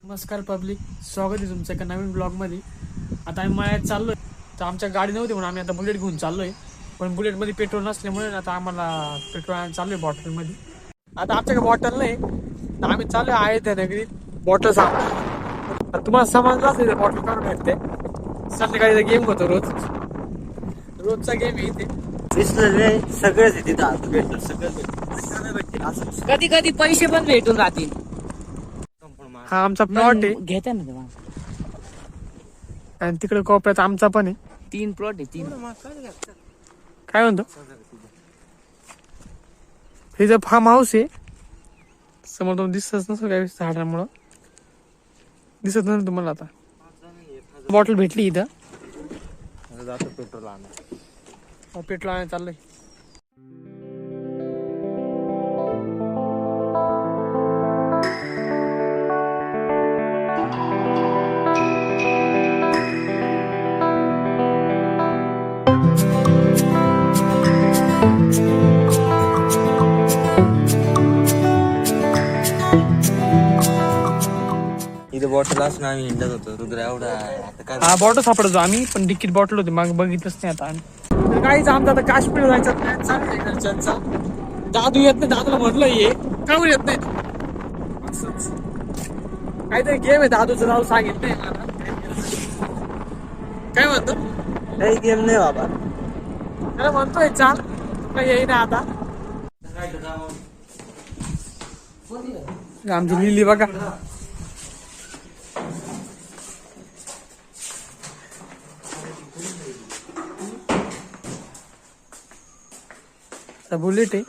नमस्कार पब्लिक, स्वागत आहे तुमचं एका नवीन ब्लॉगमध्ये. आता आम्ही मळ्यात चाललोय. तर आमच्या गाडी नव्हती म्हणून आम्ही आता बुलेट घेऊन चाललोय. पण बुलेटमध्ये पेट्रोल नसल्यामुळे आता आम्हाला पेट्रोल आणायला चाललोय बॉटलमध्ये. आता आमच्याकडे बॉटल नाही, तर आम्ही चाललोय आहे त्या नगरीत बॉटल सांग. तुम्हाला समजलं असेल बॉटल काढून भेटते. संध्याकाळीचा गेम होतो रोजचा गेम आहे इथे. सगळंच आहे तिथं भेटलं सगळं. कधी कधी पैसे पण भेटून राहतील. हा आमचा प्लॉट आहे घेते ना तेव्हा. आणि तिकडे कोपऱ्यात आमचा पण आहे. 3 प्लॉट आहे 3. काय म्हणतो हे जर फार्म हाऊस आहे समोर तुम्ही दिसतच नसतो काय झाडामुळं दिसत नाही तुम्हाला. आता बॉटल भेटली इथं, जातो पेट्रोल आणा. पेट्रोल आणायला चाललंय. इथं बॉटल असं आम्ही हिंडत होतो. रुद्र एवढा आता काय हा बॉटल सापडतो आम्ही, पण डिक्कीत बॉटल होती मग बघितलंच नाही. आता आम्ही काहीच आमचा आता काश्मीर जायचा प्लॅन चालू आहे घरच्यांचा. दादू येत नाही, दादूला म्हटलं ये का येत नाही तू. असंच काहीतरी गेम आहे दादूचं नाव सांगितलंय मला. काय म्हणतो काही गेम नाही बाबा. त्याला म्हणतोय चाल, काही येईना आता. आमची लिहिली बघा. बुलेट आहे.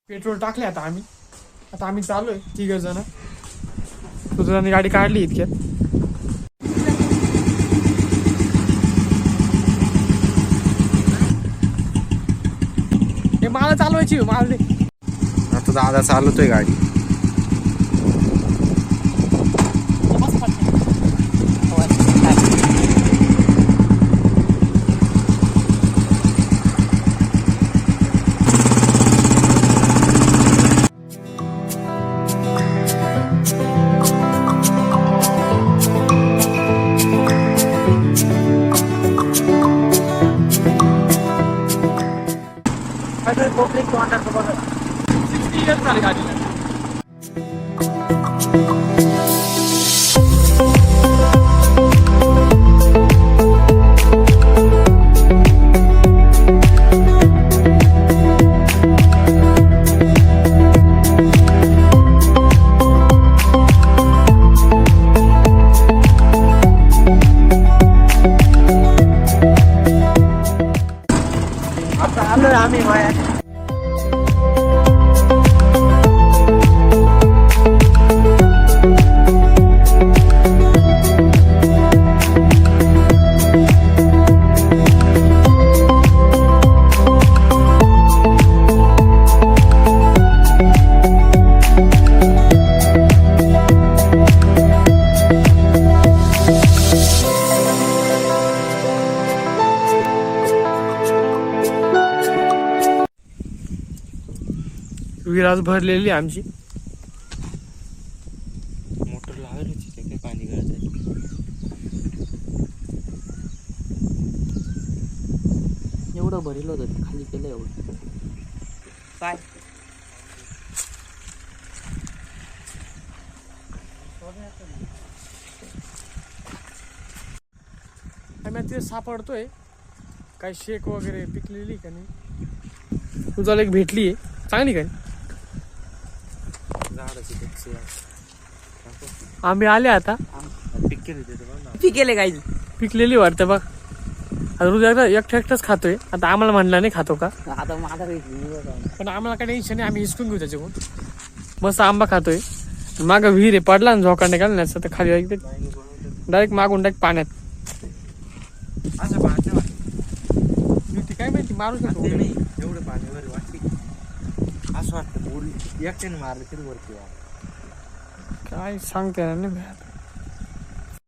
पेट्रोल टाकले आता आम्ही चालू आहे 3 जण. तुझ्याने गाडी काढली इतक्यात. हे मला चालवायची मला दे. आता दादा चालवतोय गाडी. पब्लिक कॉन्टॅक्ट बघा 60 इयर्स झाले गाडीला. आता आलोय आम्ही माया. विराज भरलेली आमची. मोटर लावली तिथे काही पाणी गळत आहे. एवढं भरेल होतं खाली केलं एवढं काय. आम्ही तिथे सापडतोय काय शेक वगैरे पिकलेली का नाही. तुझा एक भेटली आहे चांगली काय. आम्ही आले आता. पिकेले काय पिकलेली वाटतं बघ. आता रोज एकटाच खातोय. आता आम्हाला म्हणला नाही खातो का, आता माझा पण आम्हाला काय टेन्शन नाही. आम्ही हिसकून घेऊ त्याच्याकडून. मस्त आंबा खातोय. मागं विहीर आहे, पडला ना झोकांडे घालण्याचं तर खाली डायरेक्ट मागून डायरेक्ट पाण्यात. काय माहिती मारू शकतो एवढं पाणी असं वाटतं. एकट्याने मारलं तरी वरती आलं. काय सांगते ना नाही भैया.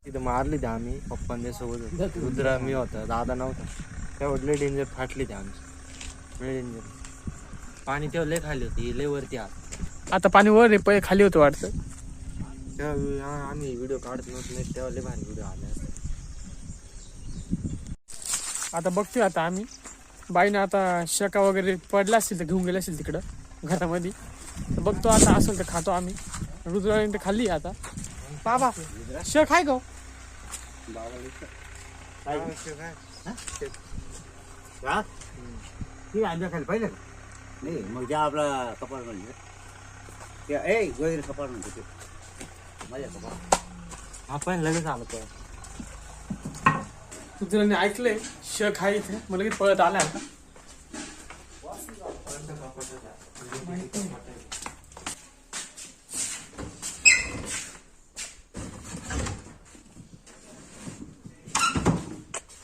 तिथं मारली ते आम्ही पप्पांच्या सोबत रुद्रा मी होता दादा नव्हता तेव्हा लय डेंजर फाटली ते आमची लय डेंजर पाणी तेव्हा लय खाली होती लय वरती आत आता पाणी वर आहे, पहिले खाली होतं वाटतं. तेव्हा आम्ही व्हिडिओ काढत नव्हतो नाही तेव्हा लय भारी व्हिडिओ आले असते. आता बघतोय आता आम्ही बाईनं आता शका वगैरे पडला असतील तर घेऊन गेले असतील तिकडं घरामध्ये. तर बघतो आता असेल तर खातो आम्ही. रुद्राने तर खाल्ली आता. बाबा शक आहे का हो? खाली पाहिलं का? नाही मग ज्या आपला कपाळ म्हणजे वगैरे कपाळ म्हणतो ते माझ्या कपाळ आपण लगेच आलो तो रुद्राने ऐकलंय शक आहे इथे, मला लगेच पळत आला आता.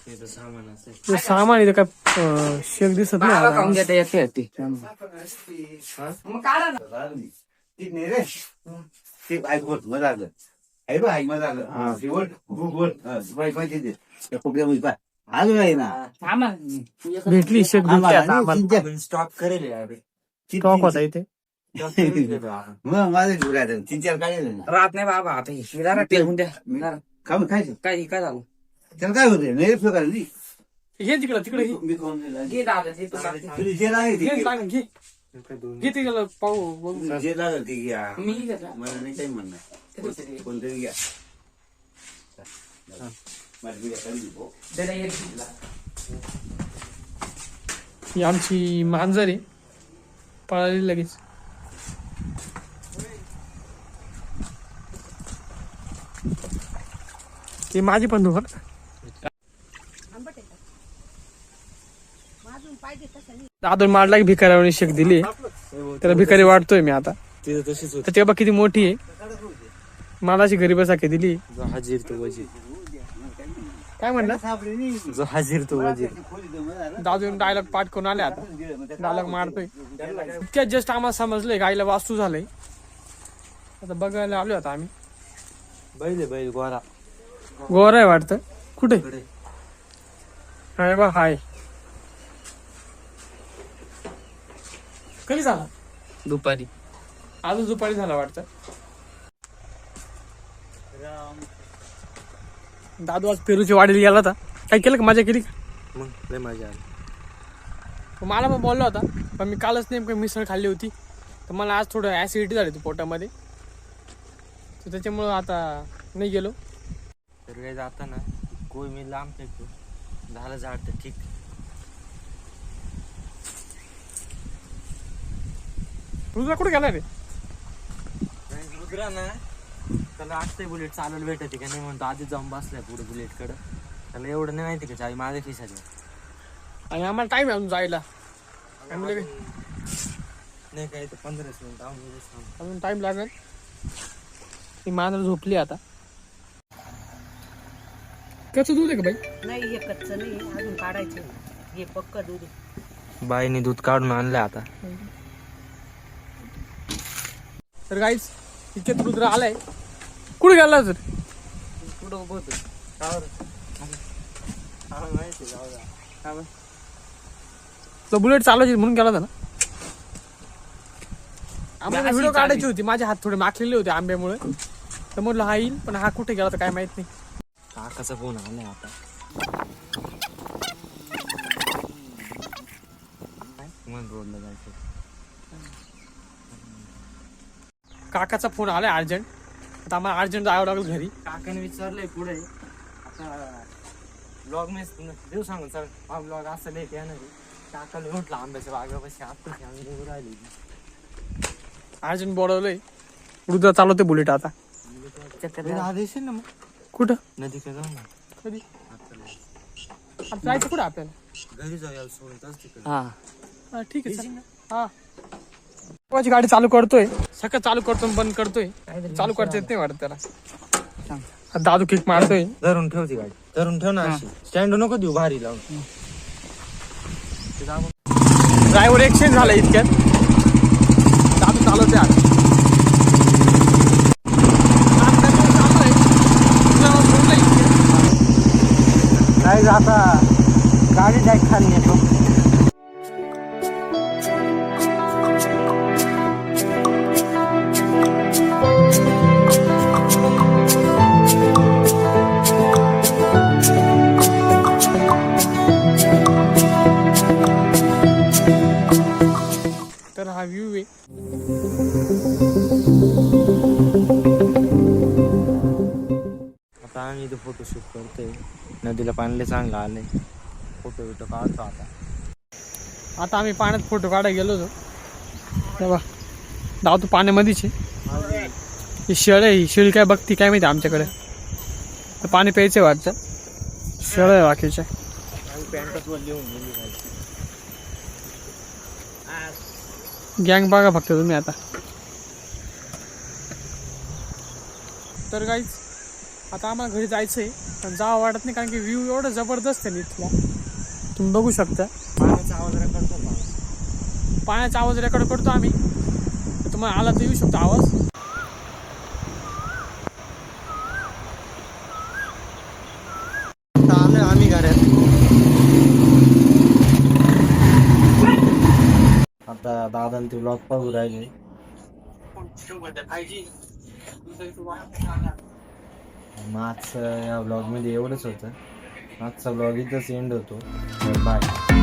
तिथं सामान असेल ते सामान इथं काय शेक दिसत नाही आता. ती नाही रे ते ऐकवत मजा आलं आहे बा ऐक मजा आलं हा ते वर पाहिजे ते कोपऱ्यामध्ये पाय अजून आहे ना भेटली शेक भेटली आता आम्हाला. स्टॉक करेल यार स्टॉक होता इथे. मग माझं घेऊन राहतं 3-4 काय राहत नाही बाबा आता हे शिरा टेकून द्या. खाऊ खायचं काय झालं त्याला काय होते नाही प्रकार नाही घे तिकडं तिकडे घे. मी खाऊन दिला. घे दादा ते तुला तुला जे लागेल घे ते लागेल, घे घे तिकडं पाहू बघू. तुला जे लागेल ते घ्या मी घेतला. मला नाही काही म्हणणं कोणतरी घ्या माझी बिड्या कमी हो. त्याला एक घेतला. ही आमची मांजर आहे, पळाली लगेच. ती माझी पण धुवर. दादून मारला की भिकाऱ्याने शेक दिली, त्याला भिकारी वाटतोय मी आता. तिथं तशीच होती तर ते बघ किती मोठी आहे, मला अशी गरीबासारखी दिली. जो हाजीर तो वजीर काय म्हणला जो हाजीर तो वजीर दादू डायलॉग पाठ करून आले आता. डायलॉग मारतोय इतक्यात जस्ट आम्हाला समजलंय गाईला वास्तू झालंय. आता बघायला आलो आता आम्ही. बैल गोरा गोर आहे वाटतं. कुठे हाय बा हाय. कधी झाला? दुपारी आजच दुपारी झाला वाटतं. दादू आज पेरूची वाडीला गेला होता. काय केलं का मजा केली का? मग लय मजा आली. मला पण बोलला होता, पण मी कालच नेमकं मिसळ खाल्ली होती तर मला आज थोडं ऍसिडिटी झाली होती पोटामध्ये, तर त्याच्यामुळं आता नाही गेलो. तर काही जाताना कोई मी लांब फेकतो झालं झाड तर ठीक. रुद्रा कुठे गेला रे? रुद्रा ना त्याला आजते बुलेट चालवलं भेटते का नाही म्हणतो आधीच जाऊन बसलाय पुढे बुलेट कडे. त्याला एवढं नाही माहिती का चावी माझ्या खिशात आणि आम्हाला टाइम आहे अजून जायला. नाही काय तर 15 मिनिट अजून टाइम लागेल. ती मांजर झोपली आता. कसं दूध आहे का बाई? नाही हे कच्च नाही अजून काढायचं. हे पक्क दूध आहे. बाईने दूध काढून आणलं आता. तर गाईच इतक्यात रुद्र आलाय. कुठे गेला तर? पुढं उभं होतं. तो बुलेट चालवायची म्हणून गेला होता ना. आम्हाला व्हिडिओ काढायची होती, माझे हात थोडे माखलेले होते आंब्यामुळे, तर म्हटलं हा येईल, पण हा कुठे गेला तर काय माहित नाही. काकाचा फोन आलाय आता. रोडला जायचं. काकाचा फोन आलाय अर्जंट. आता आम्हाला अर्जंट जावं लागेल घरी. काकाने विचारलंय पुढे आता ब्लॉग मी देऊ सांगून सर हा ब्लॉग असं लेट येणार आहे. काकाने म्हटलं आंब्याच्या बागापाशी आता आम्ही राहिली. अर्जंट बोलवलंय. रुद्र चालवते बुलेट आता. आदेश ना मग कुठं? नदी का जाऊ ना कधी आता जायचं कुठं आपल्याला? घरी जाऊया सोडताच तिकडे. हा हा ठीक आहे चल. हा माझी गाडी चालू करतोय, सकाळ चालू करतो बंद करतोय. चालू करता येत नाही वाटत त्याला. दादू किक मारतोय. धरून ठेवती गाडी धरून ठेव ना अशी स्टँड नको देऊ भारी लावून. ड्रायव्हर एक्सचेंज झाला इतक्यात. दादू चालवते आता. काय आता गाडी जाय खाली येतो. तर हा व्ह्यू आहे. आता आम्ही इथं फोटोशूट करतोय. नदीला पाणी चांगलं आलंय. फोटो बिटो काढतो आता. आता आम्ही पाण्यात फोटो काढायला गेलो होतो तेव्हा धाव तू पाण्यामध्येच आहे. ही शेळ आहे. ही शेळी काय बघती काय माहिती आमच्याकडे. तर पाणी प्यायचं वाटतं. शेळ आहे बाकीच्या. पॅन्टच वर लिहून गेली खाली. गँग बघा फक्त तुम्ही आता. तर गाईच आता आम्हाला घरी जायचं आहे पण जावं वाटत नाही कारण की व्ह्यू एवढं जबरदस्त आहे ना इथला. तुम्ही बघू शकता. पाण्याचा आवाज रेकॉर्ड करतो. पाण्याचा आवाज रेकॉर्ड करतो आम्ही. तर तुम्हाला आला तर येऊ शकतो आवाज. आता आलोय आम्ही घरात. आता दादा ते ब्लॉग पाहू राहिले. मागचं या ब्लॉगमध्ये एवढंच होतं. आजचा ब्लॉग इथंच एंड होतो. बाय.